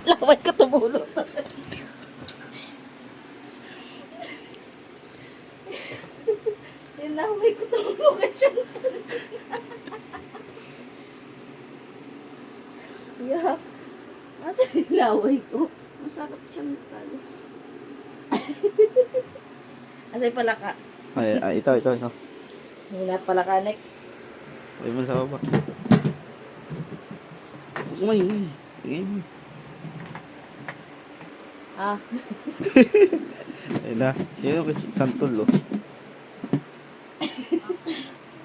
Laway ko tumulong. Yung laway ko tumulong kay Chantal. Yak. Asa yung laway ko? Masarap Chantal. Asa yung palaka? Ito. Wala palaka next. Ay mo sa baba. Ingay. Ingay mo. Ah. Ayun na. Yun yung santol, oh.